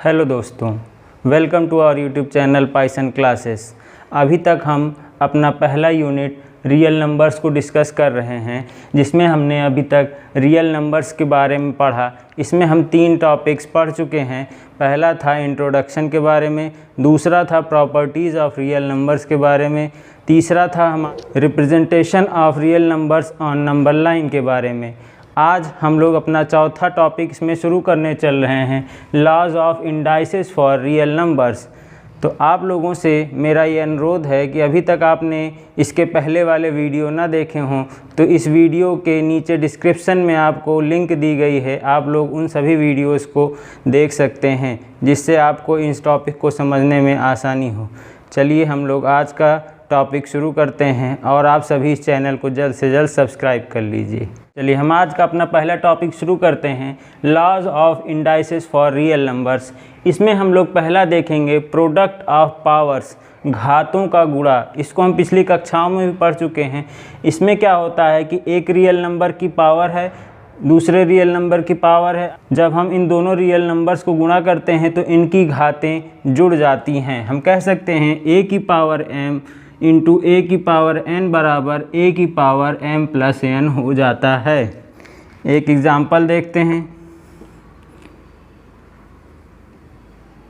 Hello दोस्तों, welcome to our YouTube channel Python classes. अभी तक हम अपना पहला यूनिट रियल नंबर्स को डिस्कस कर रहे हैं, जिसमें हमने अभी तक रियल नंबर्स के बारे में पढ़ा। इसमें हम 3 टॉपिक्स पढ़ चुके हैं। पहला था इंट्रोडक्शन के बारे में, दूसरा था प्रॉपर्टीज़ ऑफ रियल नंबर्स के बारे में, तीसरा था हम representation of real numbers on number line के बारे में। आज हम लोग अपना चौथा टॉपिक इसमें शुरू करने चल रहे हैं, laws of indices for real numbers. तो आप लोगों से मेरा ये अनुरोध है कि अभी तक आपने इसके पहले वाले वीडियो ना देखे हों तो इस वीडियो के नीचे डिस्क्रिप्शन में आपको लिंक दी गई है, आप लोग उन सभी वीडियोस को देख सकते हैं, जिससे आपको इस टॉपिक को समझने में आसानी हो। चलिए हम लोग आज का टॉपिक शुरू करते हैं और आप सभी इस चैनल को जल्द से जल्द सब्सक्राइब कर लीजिए। चलिए हम आज का अपना पहला टॉपिक शुरू करते हैं, laws of indices for real numbers. इसमें हम लोग पहला देखेंगे प्रोडक्ट ऑफ पावर्स, घातों का गुणा। इसको हम पिछली कक्षाओं में भी पढ़ चुके हैं। इसमें क्या होता है कि एक रियल नंबर की पावर है, दूसरे रियल नंबर की पावर है। जब हम इन दोनों रियल नंबर्स को गुणा करते हैं तो इनकी घातें जुड़ जाती हैं। हम कह सकते हैं a की पावर m इंटू a की पावर n बराबर a की पावर m प्लस n हो जाता है। एक एग्ज़ाम्पल देखते हैं,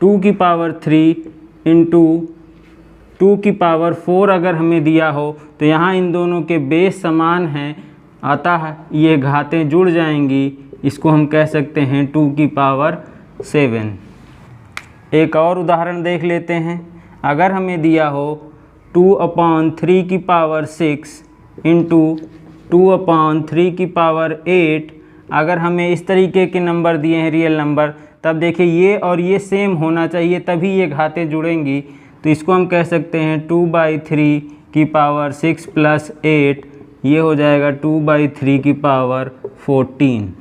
2 की पावर 3 इंटू 2 की पावर 4 अगर हमें दिया हो तो यहाँ इन दोनों के बेस समान हैं, अतः ये घातें जुड़ जाएंगी। इसको हम कह सकते हैं 2 की पावर 7। एक और उदाहरण देख लेते हैं। अगर हमें दिया हो 2/3 की पावर 6 इंटू 2/3 की पावर 8, अगर हमें इस तरीके के नंबर दिए हैं रियल नंबर, तब देखिए ये और ये सेम होना चाहिए, तभी ये घातें जुड़ेंगी। तो इसको हम कह सकते हैं 2/3 की पावर 6 प्लस 8, ये हो जाएगा 2/3 की पावर 14।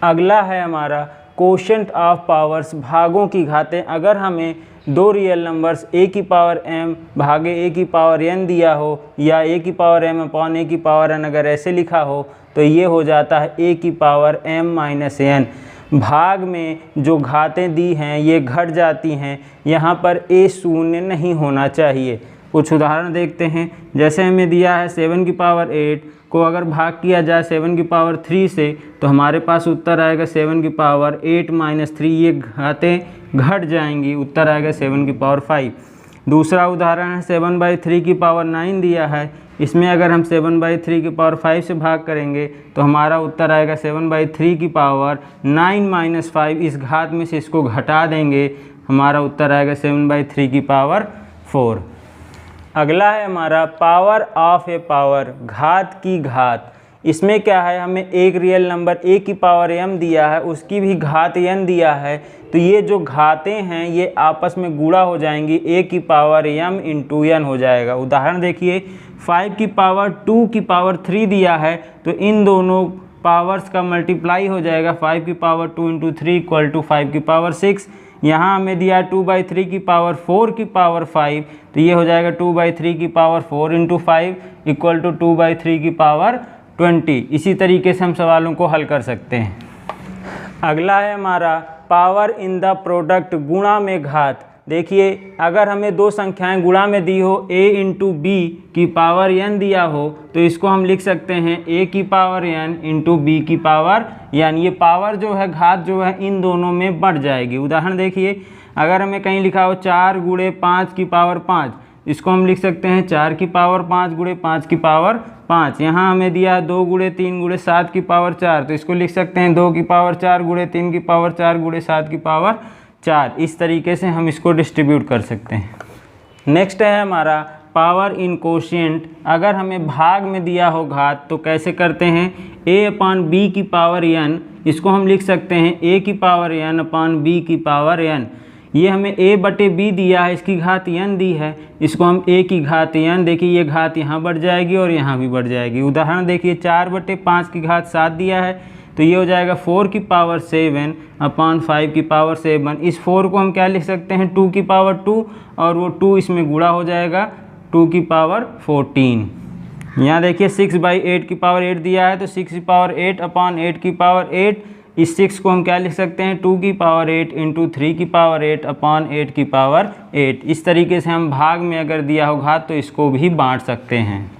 अगला है हमारा कोशेंट ऑफ पावर्स, भागों की घातें। अगर हमें 2 रियल नंबर्स a की पावर m भागे a की पावर n दिया हो, या a की पावर m अपॉन a की पावर n अगर ऐसे लिखा हो, तो ये हो जाता है a की पावर m माइनस n। भाग में जो घातें दी हैं ये घट जाती हैं, यहाँ पर a शून्य नहीं होना चाहिए। कुछ उदाहरण देखते हैं। जैसे हमें दिया है 7 की पावर 8 को अगर भाग किया जाए 7 की पावर 3 से, तो हमारे पास उत्तर आएगा 7 की पावर 8 माइनस 3। ये घातें घट जाएंगी, उत्तर आएगा 7 की पावर 5। दूसरा उदाहरण है 7/3 की पावर 9 दिया है। इसमें अगर हम 7/3 की पावर 5 से भाग करेंगे तो हमारा उत्तर आएगा 7/3 की पावर 9 माइनस 5। इस घात में से इसको घटा देंगे, हमारा उत्तर आएगा 7/3 की पावर 4। अगला है हमारा पावर ऑफ ए पावर, घात की घात। इसमें क्या है, हमें एक रियल नंबर a की पावर m दिया है, उसकी भी घात n दिया है। तो ये जो घातें हैं ये आपस में गुणा हो जाएंगी, a की पावर m इंटू n हो जाएगा। उदाहरण देखिए, 5 की पावर 2 की पावर 3 दिया है, तो इन दोनों पावर्स का मल्टीप्लाई हो जाएगा। 5 की पावर 2 इंटू 3 इक्वल टू 5 की पावर 6। यहाँ हमें दिया 2/3 की पावर 4 की पावर 5, तो ये हो जाएगा 2/3 की पावर 4 इंटू 5 इक्वल टू 2/3 की पावर 20। इसी तरीके से हम सवालों को हल कर सकते हैं। अगला है हमारा पावर इन द प्रोडक्ट, गुणा में घात। देखिए, अगर हमें 2 संख्याएं गुणा में दी हो, a इंटू b की पावर n दिया हो, तो इसको हम लिख सकते हैं a की पावर n इंटू b की पावर n। ये पावर जो है, घात जो है, इन दोनों में बढ़ जाएगी। उदाहरण देखिए, अगर हमें कहीं लिखा हो 4 गुणे 5 की पावर 5, इसको हम लिख सकते हैं 4 की पावर 5 गुणे 5 की पावर 5। यहाँ हमें दिया है 2 गुणे 3 गुणे 7 की पावर 4, तो इसको लिख सकते हैं 2 की पावर 4 गुणे 3 की पावर 4 गुणे 7 की पावर 4। इस तरीके से हम इसको डिस्ट्रीब्यूट कर सकते हैं। नेक्स्ट है हमारा पावर इन कोशिएंट। अगर हमें भाग में दिया हो घात, तो कैसे करते हैं, a/b की पावर n, इसको हम लिख सकते हैं a की पावर n/b की पावर n। ये हमें a/b दिया है, इसकी घात n दी है, इसको हम a की घात n, देखिए ये घात यहाँ बढ़ जाएगी और यहाँ भी बढ़ जाएगी। उदाहरण देखिए, 4/5 की घात 7 दिया है, तो ये हो जाएगा 4 की पावर 7/5 की पावर 7। इस 4 को हम क्या लिख सकते हैं, 2 की पावर 2, और वो 2 इसमें गुणा हो जाएगा 2 की पावर 14। यहाँ देखिए 6/8 की पावर 8 दिया है, तो 6 की पावर 8/8 की पावर 8 इस 6 को हम क्या लिख सकते हैं 2 की पावर 8 इंटू 3 की पावर 8 अपॉन 8 की पावर 8। इस तरीके से हम भाग में अगर दिया हो घात तो इसको भी बांट सकते हैं।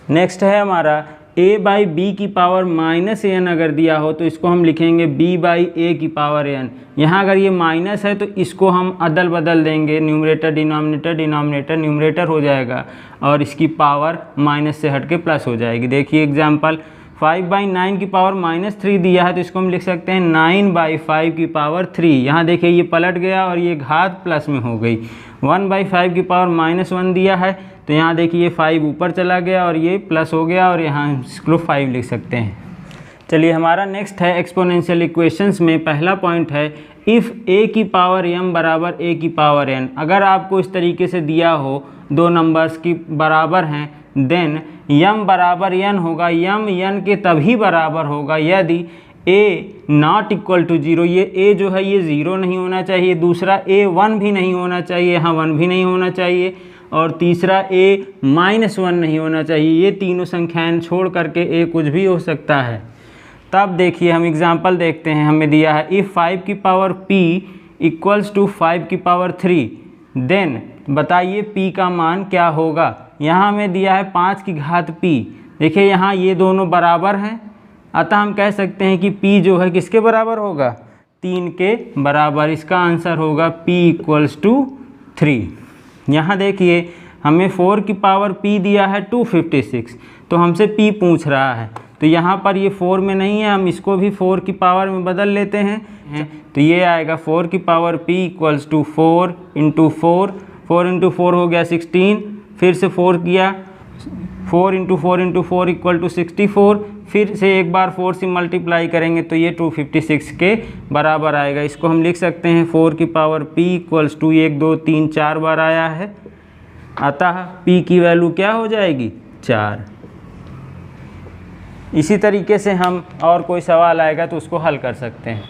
नेक्स्ट है हमारा a बाई बी की पावर माइनस n अगर दिया हो तो इसको हम लिखेंगे b बाई ए की पावर n। यहाँ अगर ये माइनस है तो इसको हम अदल बदल देंगे, न्यूमरेटर डिनोमिनेटर, डिनोमिनेटर न्यूमरेटर हो जाएगा और इसकी पावर माइनस से हट के प्लस हो जाएगी। देखिए एग्जाम्पल 5/9 की पावर -3 दिया है तो इसको हम लिख सकते हैं 9/5 की पावर 3। यहाँ देखिए ये पलट गया और ये घात प्लस में हो गई। 1/5 की पावर -1 दिया है तो यहाँ देखिए ये 5 ऊपर चला गया और ये प्लस हो गया और यहाँ इसको 5 लिख सकते हैं। चलिए हमारा नेक्स्ट है एक्सपोनेंशियल इक्वेशंस में पहला पॉइंट है इफ़ a की पावर m बराबर a की पावर n। अगर आपको इस तरीके से दिया हो दो नंबर्स की बराबर हैं देन m बराबर n होगा। m n के तभी बराबर होगा यदि a नॉट इक्वल टू 0, ये a जो है ये 0 नहीं होना चाहिए, दूसरा a 1 भी नहीं होना चाहिए, यहाँ 1 भी नहीं होना चाहिए और तीसरा a -1 नहीं होना चाहिए। ये तीनों संख्याएं छोड़ करके a कुछ भी हो सकता है। तब देखिए हम एग्जांपल देखते हैं, हमें दिया है इफ़ 5 की पावर p इक्वल्स टू 5 की पावर 3 देन बताइए p का मान क्या होगा। यहाँ हमें दिया है 5 की घात p। देखिए यहाँ ये दोनों बराबर हैं, अतः हम कह सकते हैं कि p जो है किसके बराबर होगा 3 के बराबर। इसका आंसर होगा p इक्वल्स टू 3। यहाँ देखिए हमें 4 की पावर p दिया है 256 तो हमसे p पूछ रहा है तो यहाँ पर ये 4 में नहीं है, हम इसको भी 4 की पावर में बदल लेते हैं तो ये आएगा 4 की power p equals to 4 into 4 हो गया 16, फिर से 4 किया 4 इंटू 4 इक्वल टू 64, फिर से एक बार 4 से मल्टीप्लाई करेंगे तो ये 256 के बराबर आएगा। इसको हम लिख सकते हैं 4 की पावर p इक्वल्स टू 1 2 3 4 बार आया है, अतः p की वैल्यू क्या हो जाएगी 4। इसी तरीके से हम और कोई सवाल आएगा तो उसको हल कर सकते हैं।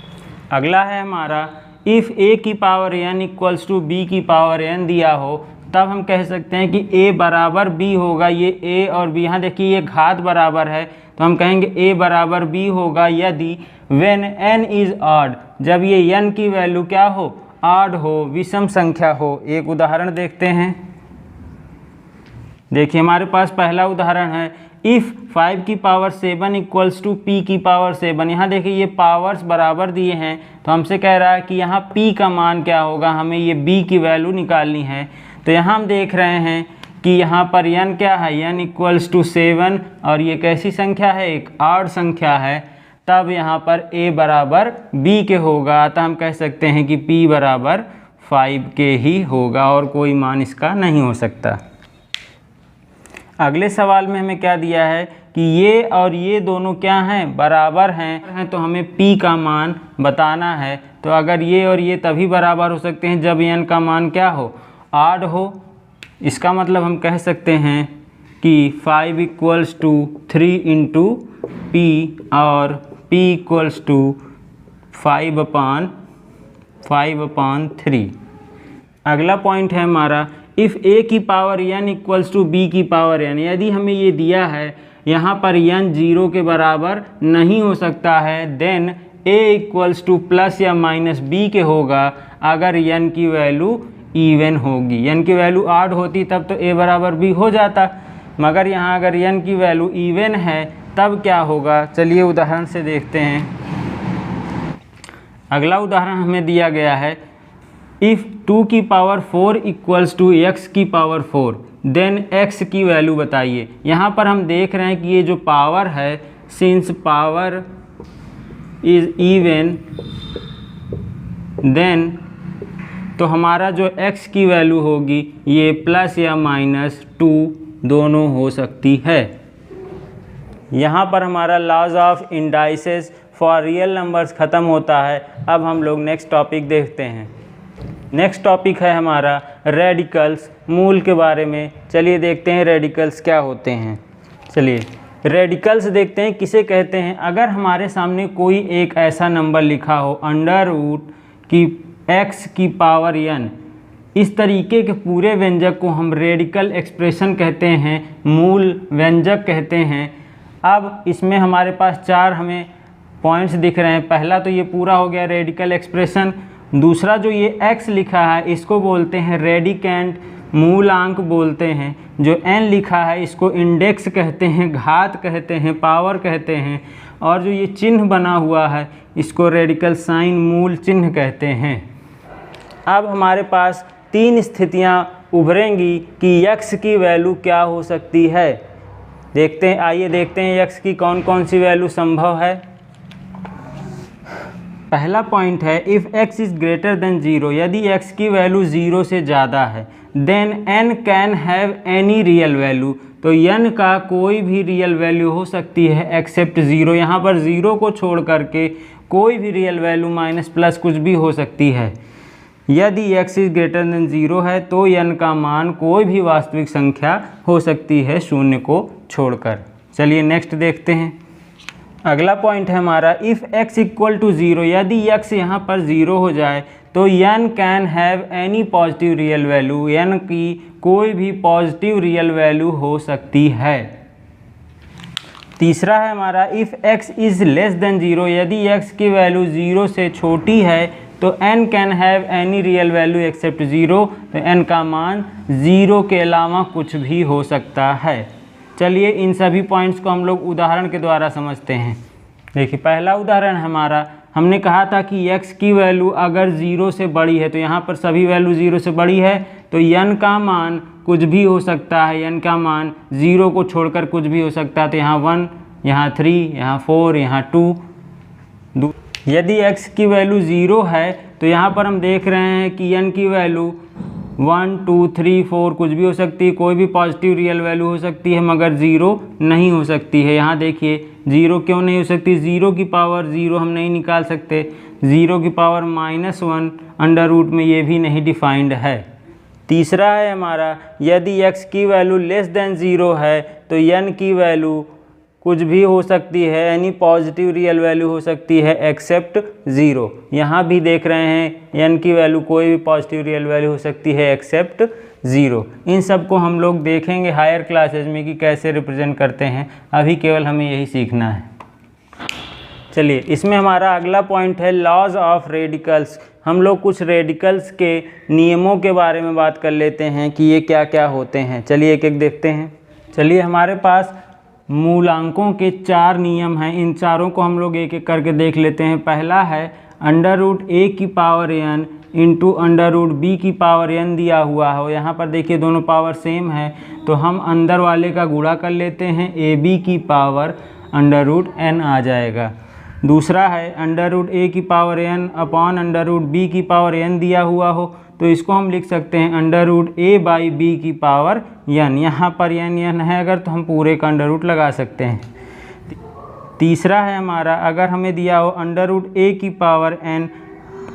अगला है हमारा इफ़ a की power n equals to b की पावर n दिया हो तब हम कह सकते हैं कि a बराबर b होगा। ये a और b, यहाँ देखिए ये घात बराबर है तो हम कहेंगे a बराबर b होगा यदि व्हेन n इज़ ऑड, जब ये n की वैल्यू क्या हो ऑड हो, विषम संख्या हो। एक उदाहरण देखते हैं। देखिए हमारे पास पहला उदाहरण है इफ़ 5 की पावर 7 इक्वल्स टू p की पावर 7। यहाँ देखिए ये पावर्स बराबर दिए हैं तो हमसे कह रहा है कि यहाँ p का मान क्या होगा, हमें ये b की वैल्यू निकालनी है। तो यहाँ हम देख रहे हैं कि यहाँ पर n क्या है, n इक्वल्स टू 7 और ये कैसी संख्या है, एक ऑड संख्या है, तब यहाँ पर a बराबर b के होगा। अतः हम कह सकते हैं कि p बराबर 5 के ही होगा और कोई मान इसका नहीं हो सकता। अगले सवाल में हमें क्या दिया है कि ये और ये दोनों क्या हैं बराबर हैं तो हमें p का मान बताना है। तो अगर ये और ये तभी बराबर हो सकते हैं जब n का मान क्या हो ऑड हो। इसका मतलब हम कह सकते हैं कि 5 इक्वल्स टू 3 इंटू p और p इक्वल्स टू 5/3। अगला पॉइंट है हमारा इफ़ a की power n equals to b की पावर n। यदि हमें ये दिया है यहाँ पर n 0 के बराबर नहीं हो सकता है then a equals to plus या माइनस b के होगा अगर n की वैल्यू इवन होगी। n की वैल्यू ऑड होती तब तो a बराबर b हो जाता, मगर यहाँ अगर n की वैल्यू इवन है तब क्या होगा, चलिए उदाहरण से देखते हैं। अगला उदाहरण हमें दिया गया है इफ़ 2 की पावर 4 इक्वल्स टू x की पावर 4 देन x की वैल्यू बताइए। यहाँ पर हम देख रहे हैं कि ये जो पावर है since power is even then तो हमारा जो x की वैल्यू होगी ये प्लस या -2 दोनों हो सकती है। यहाँ पर हमारा laws of indices for real numbers ख़त्म होता है। अब हम लोग नेक्स्ट टॉपिक देखते हैं। नेक्स्ट टॉपिक है हमारा रेडिकल्स, मूल के बारे में। चलिए देखते हैं रेडिकल्स क्या होते हैं। चलिए रेडिकल्स देखते हैं किसे कहते हैं। अगर हमारे सामने कोई एक ऐसा नंबर लिखा हो अंडर रूट की x की पावर n, इस तरीके के पूरे व्यंजक को हम रेडिकल एक्सप्रेशन कहते हैं, मूल व्यंजक कहते हैं। अब इसमें हमारे पास 4 हमें पॉइंट्स दिख रहे हैं। पहला तो ये पूरा हो गया रेडिकल एक्सप्रेशन। दूसरा जो ये x लिखा है इसको बोलते हैं रेडिकेंट, मूलांक बोलते हैं। जो n लिखा है इसको इंडेक्स कहते हैं, घात कहते हैं, पावर कहते हैं। और जो ये चिन्ह बना हुआ है इसको रेडिकल साइन, मूल चिन्ह कहते हैं। अब हमारे पास 3 स्थितियां उभरेंगी कि x की वैल्यू क्या हो सकती है। देखते हैं, आइए देखते हैं x की कौन कौन सी वैल्यू संभव है। पहला पॉइंट है if x is greater than 0, यदि x की वैल्यू 0 से ज़्यादा है, then n can have any real value, तो n का कोई भी रियल वैल्यू हो सकती है एक्सेप्ट 0। यहाँ पर 0 को छोड़ करके कोई भी रियल वैल्यू माइनस प्लस कुछ भी हो सकती है। यदि x इज़ ग्रेटर देन 0 है तो n का मान कोई भी वास्तविक संख्या हो सकती है 0 को छोड़कर। चलिए नेक्स्ट देखते हैं। अगला पॉइंट है हमारा इफ़ x इक्वल टू 0, यदि x यहाँ पर 0 हो जाए तो n can have any positive real value, n की कोई भी पॉजिटिव रियल वैल्यू हो सकती है। तीसरा है हमारा if x is less than 0, यदि x की वैल्यू 0 से छोटी है तो n can have any real value except 0, तो n का मान 0 के अलावा कुछ भी हो सकता है। चलिए इन सभी पॉइंट्स को हम लोग उदाहरण के द्वारा समझते हैं। देखिए पहला उदाहरण हमारा, हमने कहा था कि x की वैल्यू अगर 0 से बड़ी है, तो यहाँ पर सभी वैल्यू 0 से बड़ी है तो n का मान कुछ भी हो सकता है, n का मान 0 को छोड़कर कुछ भी हो सकता है। तो यहाँ 1, यहाँ 3, यहाँ 4, यहाँ 2। यदि x की वैल्यू 0 है तो यहाँ पर हम देख रहे हैं कि n की वैल्यू 1, 2, 3, 4 कुछ भी हो सकती है, कोई भी पॉजिटिव रियल वैल्यू हो सकती है, मगर 0 नहीं हो सकती है। यहाँ देखिए 0 क्यों नहीं हो सकती, 0 की पावर 0 हम नहीं निकाल सकते, 0 की पावर -1 अंडर रूट में ये भी नहीं डिफाइंड है। तीसरा है हमारा यदि x की वैल्यू लेस देन 0 है तो n की वैल्यू कुछ भी हो सकती है, यानी पॉजिटिव रियल वैल्यू हो सकती है एक्सेप्ट 0। यहाँ भी देख रहे हैं n की वैल्यू कोई भी पॉजिटिव रियल वैल्यू हो सकती है एक्सेप्ट 0। इन सब को हम लोग देखेंगे हायर क्लासेज में कि कैसे रिप्रेजेंट करते हैं, अभी केवल हमें यही सीखना है। चलिए इसमें हमारा अगला पॉइंट है लॉज ऑफ रेडिकल्स। हम लोग कुछ रेडिकल्स के नियमों के बारे में बात कर लेते हैं कि ये क्या क्या होते हैं। चलिए एक एक देखते हैं। चलिए हमारे पास मूलांकों के 4 नियम हैं, इन चारों को हम लोग एक एक करके देख लेते हैं। पहला है √a की पावर n इंटू √b की पावर n दिया हुआ हो। यहाँ पर देखिए दोनों पावर सेम है तो हम अंदर वाले का गुणा कर लेते हैं, ab की पावर √n आ जाएगा। दूसरा है √a की पावर n अपॉन √b की पावर n दिया हुआ हो तो इसको हम लिख सकते हैं √a/b की पावर n। यहाँ पर n है अगर तो हम पूरे का अंडर लगा सकते हैं। तीसरा है हमारा अगर हमें दिया हो √a की पावर n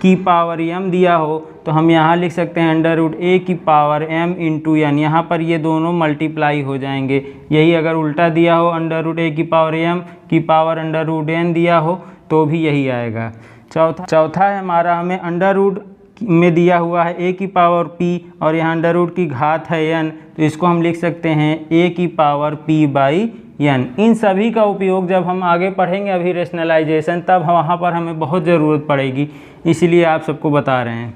की पावर m दिया हो तो हम यहाँ लिख सकते हैं √a की पावर m इंटू n। यहाँ पर ये दोनों मल्टीप्लाई हो जाएंगे। यही अगर उल्टा दिया हो √a की पावर m की पावर √n दिया हो तो भी यही आएगा। चौथा है हमारा हमें अंडर रूट में दिया हुआ है a की पावर p और यहाँ अंडर रूट की घात है n, तो इसको हम लिख सकते हैं a की पावर p/n। इन सभी का उपयोग जब हम आगे पढ़ेंगे अभी रेशनलाइजेशन, तब वहाँ पर हमें बहुत ज़रूरत पड़ेगी, इसलिए आप सबको बता रहे हैं।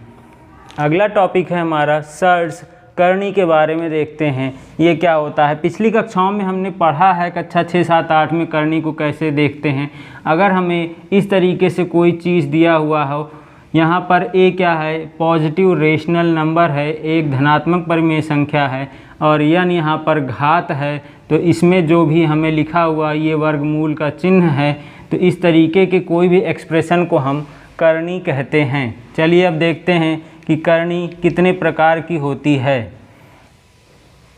अगला टॉपिक है हमारा सर्ड्स, करनी के बारे में देखते हैं ये क्या होता है। पिछली कक्षाओं में हमने पढ़ा है कक्षा 6, 7, 8 में करनी को कैसे देखते हैं। अगर हमें इस तरीके से कोई चीज़ दिया हुआ हो, यहाँ पर a क्या है, पॉजिटिव रेशनल नंबर है, एक धनात्मक परिमेय संख्या है और n यहाँ पर घात है, तो इसमें जो भी हमें लिखा हुआ ये वर्गमूल का चिन्ह है, तो इस तरीके के कोई भी एक्सप्रेशन को हम करनी कहते हैं। चलिए अब देखते हैं कि करनी कितने प्रकार की होती है।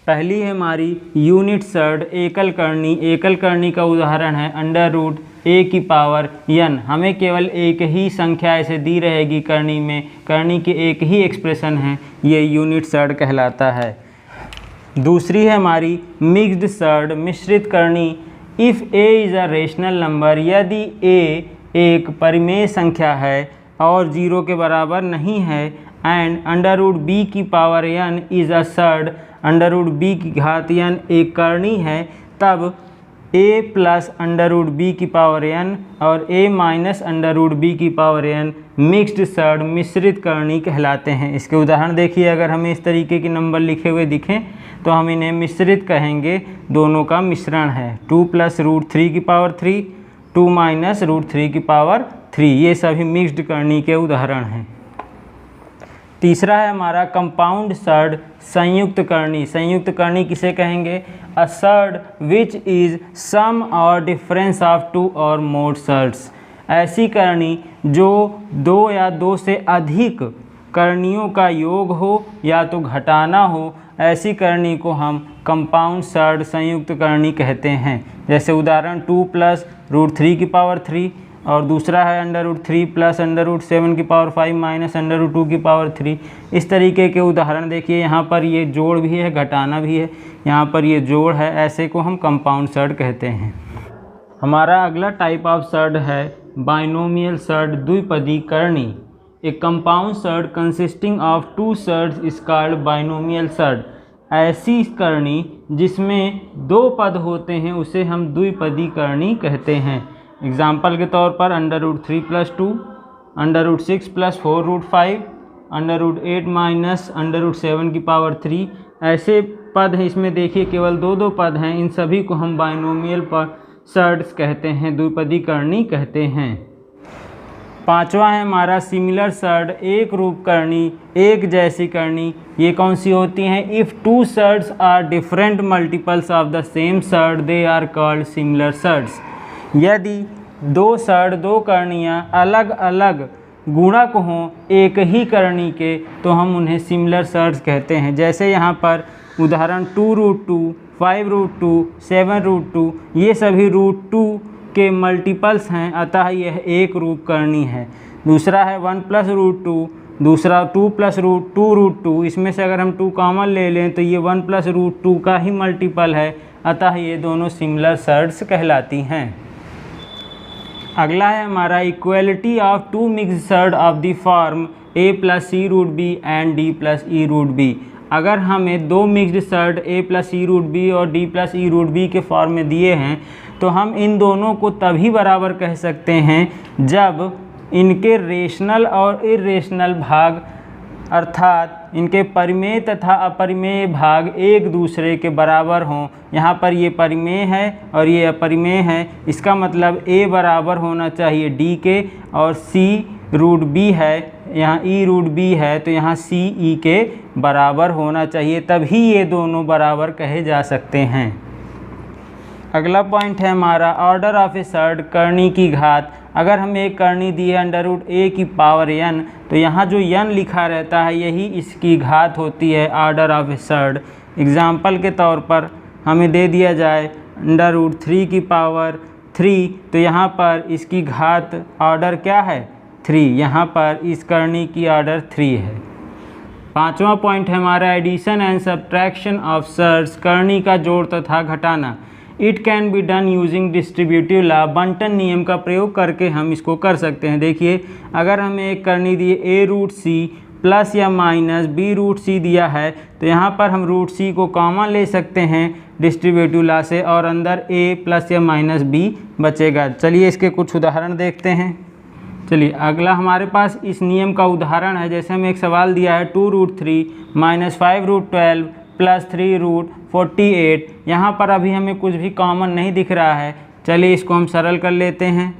पहली है हमारी यूनिट सर्ड, एकल करनी। एकल करनी का उदाहरण है √a की पावर n। हमें केवल एक ही संख्या ऐसे दी रहेगी करनी में, करनी की एक ही एक्सप्रेशन है, ये यूनिट सर्ड कहलाता है। दूसरी है हमारी मिक्स्ड सर्ड, मिश्रित करनी। If a is a rational number, यदि a एक परिमेय संख्या है और 0 के बराबर नहीं है, एंड √b की power n is a surd, √b की घात n एक करनी है, तब a plus under root B की पावर n और a minus under root B की पावर n मिक्स्ड सर्ड मिश्रित करणी कहलाते हैं। इसके उदाहरण देखिए, अगर हमें इस तरीके के नंबर लिखे हुए दिखें तो हम इन्हें मिश्रित कहेंगे, दोनों का मिश्रण है। 2 प्लस रूट 3 की पावर 3, 2 माइनस रूट 3 की पावर 3, ये सभी मिक्स्ड करणी के उदाहरण हैं। तीसरा है हमारा कंपाउंड सर्ड संयुक्त करणी। संयुक्त करणी किसे कहेंगे? अ सर्ड विच इज सम और डिफरेंस ऑफ 2 और मोर सर्ड्स। ऐसी करणी जो 2 या 2 से अधिक करणियों का योग हो या तो घटाना हो, ऐसी करणी को हम कंपाउंड सर्ड संयुक्त करणी कहते हैं। जैसे उदाहरण 2 प्लस रूट 3 की पावर 3 और दूसरा है under root 3 plus under root 7 की पावर 5 माइनस अंडर रूट 2 की पावर 3। इस तरीके के उदाहरण देखिए, यहाँ पर ये जोड़ भी है, घटाना भी है, यहाँ पर ये जोड़ है, ऐसे को हम कंपाउंड सर्ड कहते हैं। हमारा अगला टाइप ऑफ सर्ड है बाइनोमियल सर्ड द्विपदी करणी। A compound surd consisting of 2 surds is called binomial surd. ऐसी करणी जिसमें 2 पद होते हैं उसे हम द्विपदी करणी कहते हैं। एग्जाम्पल के तौर पर under root 3 plus 2, under root 6 plus 4 root 5, under root 8 minus under root 7 की पावर 3, ऐसे पद हैं। इसमें देखिए केवल 2 पद हैं, इन सभी को हम बाइनोमियल सर्ड्स कहते हैं, द्विपदी करणी कहते हैं। पांचवा है हमारा सिमिलर सर्ड, एक रूप करणी, एक जैसी करणी। ये कौन सी होती हैं? If 2 surds are different multiples of the same surd they are called similar surds. यदि 2 सर्ड, 2 करणियाँ अलग अलग गुणक हों एक ही करणी के, तो हम उन्हें सिमिलर सर्ड्स कहते हैं। जैसे यहाँ पर उदाहरण 2 रूट 2, 5 रूट 2, 7 रूट 2, ये सभी रूट 2 के मल्टीपल्स हैं, अतः यह एक रूप करणी है। दूसरा है 1 प्लस रूट 2, दूसरा 2 प्लस रूट 2 रूट 2, इसमें से अगर हम 2 कॉमन ले लें तो ये 1 प्लस रूट 2 का ही मल्टीपल है, अतः ये दोनों सिमिलर सर्ड्स कहलाती हैं। अगला है हमारा equality of 2 mixed surd of the form a plus C root B and d plus E root B. अगर हमें 2 mixed surd a plus C root B और d plus E root B के form में दिए हैं, तो हम इन दोनों को तभी बराबर कह सकते हैं जब इनके रेशनल और इर्रेशनल भाग अर्थात इनके परिमेय तथा अपरिमेय भाग एक दूसरे के बराबर हों। यहाँ पर ये परिमेय है और ये अपरिमेय है, इसका मतलब a बराबर होना चाहिए d के, और c रूट b है, यहाँ e रूट b है, तो यहाँ c e के बराबर होना चाहिए, तभी ये दोनों बराबर कहे जा सकते हैं। अगला पॉइंट है हमारा ऑर्डर ऑफ ए सर्ड, करणी की घात। अगर हमें एक करणी दी है अंडर रूट a की पावर n, तो यहाँ जो n लिखा रहता है यही इसकी घात होती है, order of A surd. Example के तौर पर हमें दे दिया जाए अंडर रूट 3 की पावर 3, तो यहाँ पर इसकी घात ऑर्डर क्या है? 3। यहाँ पर इस करणी की ऑर्डर 3 है। पांचवा पॉइंट है हमारा addition and subtraction of surds, करणी का जोड़ तथा घटाना। It can be done using distributive law, बंटन नियम का प्रयोग करके हम इसको कर सकते हैं। देखिए, अगर हमें एक करनी दी a रूट सी प्लस या माइनस b रूट सी दिया है, तो यहाँ पर हम रूट सी को कॉमन ले सकते हैं डिस्ट्रीब्यूटिव लॉ से, और अंदर a प्लस या माइनस b बचेगा। चलिए इसके कुछ उदाहरण देखते हैं। चलिए अगला हमारे पास इस नियम का उदाहरण है। जैसे हमें एक सवाल दिया है 2 root 3 minus 5 root 12 plus 3 root 48। यहाँ पर अभी हमें कुछ भी कॉमन नहीं दिख रहा है, चलिए इसको हम सरल कर लेते हैं।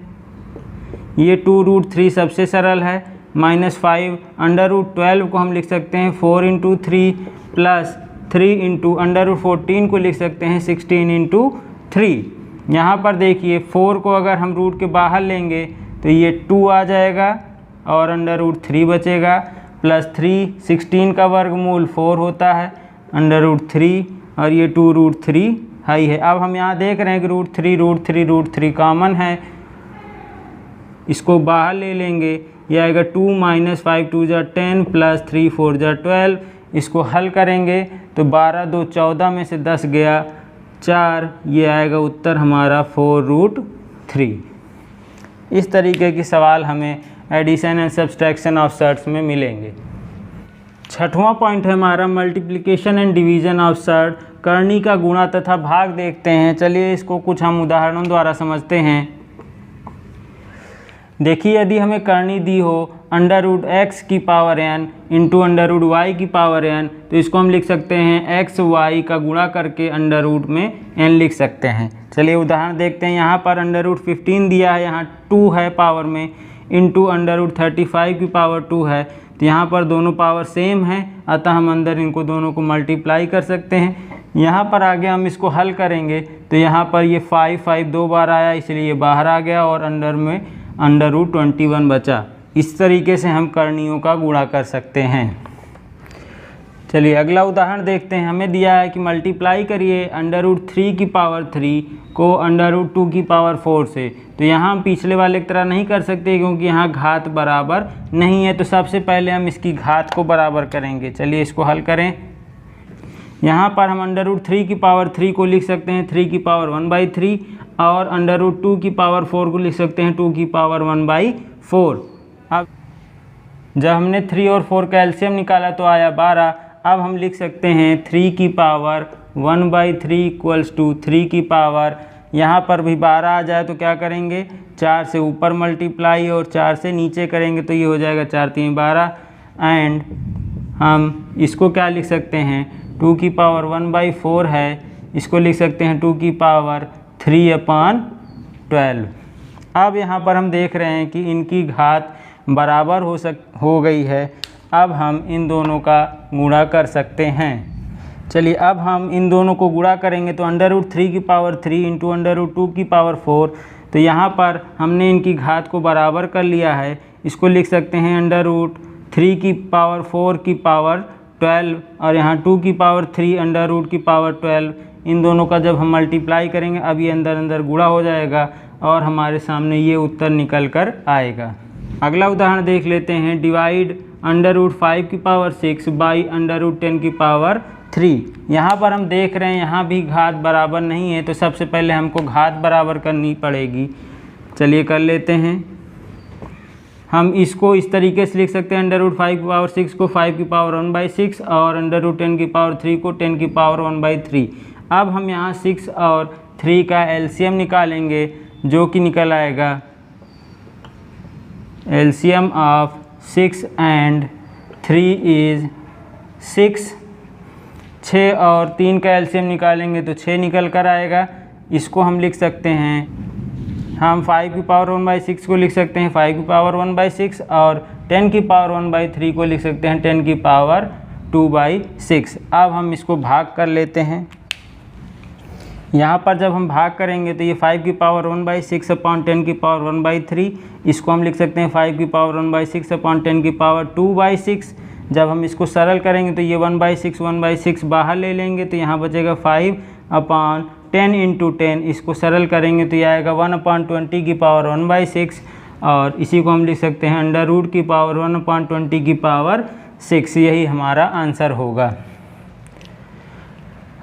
ये 2 रूट 3 सबसे सरल है, माइनस 5 अंडर रूट 12 को हम लिख सकते हैं 4 into 3 plus 3 into under root 14 को लिख सकते हैं 16 इंटू 3। यहाँ पर देखिए 4 को अगर हम रूट के बाहर लेंगे तो ये 2 आ जाएगा और अंडर रूट 3 बचेगा, प्लस 3 16 का वर्गमूल 4 होता है, अंडर रूट 3 और ये 2 रूट 3 हाई है। अब हम यहाँ देख रहे हैं कि रूट 3 कॉमन है, इसको बाहर ले लेंगे, यह आएगा 2 माइनस 5 2 जा 10 प्लस 3 4 जा 12। इसको हल करेंगे तो 12 2 14 में से 10 गया 4, ये आएगा उत्तर हमारा 4 रूट 3। इस तरीके की सवाल हमें addition and subtraction of surds में मिलेंगे। छठवां पॉइंट है हमारा multiplication and division of surd, करनी का गुणा तथा भाग देखते हैं। चलिए इसको कुछ हम उदाहरणों द्वारा समझते हैं। देखिए, यदि हमें करनी दी हो √x की पावर n इंटू √y की पावर n, तो इसको हम लिख सकते हैं x y का गुणा करके √ में n लिख सकते हैं। चलिए उदाहरण देखते हैं। यहाँ पर √15 दिया है, यहाँ 2 है पावर में, इंटू √35 की पावर 2 है। तो यहाँ पर दोनों पावर सेम है, अतः हम अंदर इनको दोनों को मल्टीप्लाई कर सकते हैं। यहाँ पर आगे हम इसको हल करेंगे तो यहाँ पर ये 5 2 बार आया, इसलिए ये बाहर आ गया और अंदर में √21 बचा। इस तरीके से हम करणियों का गुणा कर सकते हैं। चलिए अगला उदाहरण देखते हैं। हमें दिया है कि मल्टीप्लाई करिए √3 की पावर 3 को √2 की पावर 4 से। तो यहाँ हम पिछले वाले की तरह नहीं कर सकते क्योंकि यहाँ घात बराबर नहीं है। तो सबसे पहले हम इसकी घात को बराबर करेंगे। चलिए इसको हल करें। यहाँ पर हम √3 की पावर 3 को लिख सकते हैं 3 की पावर 1/3 और √2 की पावर 4 को लिख सकते हैं 2 की पावर 1/4। अब जब हमने 3 और 4 का एलसीएम निकाला तो आया 12। अब हम लिख सकते हैं 3 की पावर 1/3 इक्वल्स टू 3 की पावर, यहाँ पर भी 12 आ जाए तो क्या करेंगे, 4 से ऊपर मल्टीप्लाई और 4 से नीचे करेंगे तो ये हो जाएगा 4 3 12। एंड हम इसको क्या लिख सकते हैं, 2 की पावर 1/4 है, इसको लिख सकते हैं 2 की पावर 3/12। अब यहाँ पर हम देख रहे हैं कि इनकी घात बराबर हो गई है। अब हम इन दोनों का गुणा कर सकते हैं। चलिए अब हम इन दोनों को गुणा करेंगे तो √3 की पावर 3 इंटू √2 की पावर 4। तो यहाँ पर हमने इनकी घात को बराबर कर लिया है। इसको लिख सकते हैं √3 की पावर 4 की पावर 12 और यहाँ 2 की पावर 3 √ की पावर 12। इन दोनों का जब हम मल्टीप्लाई करेंगे अब ये अंदर अंदर गुणा हो जाएगा और हमारे सामने ये उत्तर निकल कर आएगा। अगला उदाहरण देख लेते हैं। डिवाइड √5 की पावर 6 बाई √10 की पावर 3। यहाँ पर हम देख रहे हैं यहाँ भी घात बराबर नहीं है, तो सबसे पहले हमको घात बराबर करनी पड़ेगी। चलिए कर लेते हैं। हम इसको इस तरीके से लिख सकते हैं √5 की पावर 6 को 5 की पावर 1/6 और √10 की पावर 3 को 10 की पावर 1/3। अब हम यहाँ 6 और 3 का एलसीएम निकालेंगे जो कि निकल आएगा एलसीएम ऑफ 6 एंड 3 इज़ 6। 6 और 3 का एलसीएम निकालेंगे तो 6 निकल कर आएगा। इसको हम लिख सकते हैं, हम 5 की पावर 1/6 को लिख सकते हैं 5 की पावर 1/6 और 10 की पावर 1/3 को लिख सकते हैं 10 की पावर 2/6। अब हम इसको भाग कर लेते हैं। यहाँ पर जब हम भाग करेंगे तो ये 5 की पावर 1/6 अपॉन 10 की पावर 1/3, इसको हम लिख सकते हैं 5 की पावर 1/6 अपॉन 10 की पावर 2/6। जब हम इसको सरल करेंगे तो ये 1/6 बाहर ले लेंगे तो यहाँ बचेगा 5 अपॉन 10 इंटू 10। इसको सरल करेंगे तो ये आएगा 1/20 की पावर 1/6 और इसी को हम लिख सकते हैं √ की पावर 1/20 की पावर 6। यही हमारा आंसर होगा।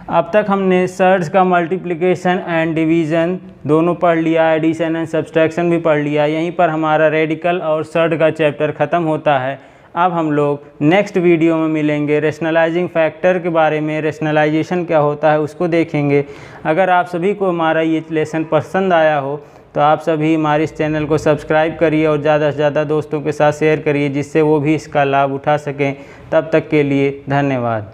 अब तक हमने सर्ड्स का मल्टीप्लिकेशन एंड डिवीज़न दोनों पढ़ लिया, एडिशन एंड सब्सट्रैक्शन भी पढ़ लिया। यहीं पर हमारा रेडिकल और सर्ड का चैप्टर ख़त्म होता है। अब हम लोग नेक्स्ट वीडियो में मिलेंगे, रेशनलाइजिंग फैक्टर के बारे में, रेशनलाइजेशन क्या होता है उसको देखेंगे। अगर आप सभी को हमारा ये लेसन पसंद आया हो तो आप सभी हमारे इस चैनल को सब्सक्राइब करिए और ज़्यादा से ज़्यादा दोस्तों के साथ शेयर करिए जिससे वो भी इसका लाभ उठा सकें। तब तक के लिए धन्यवाद।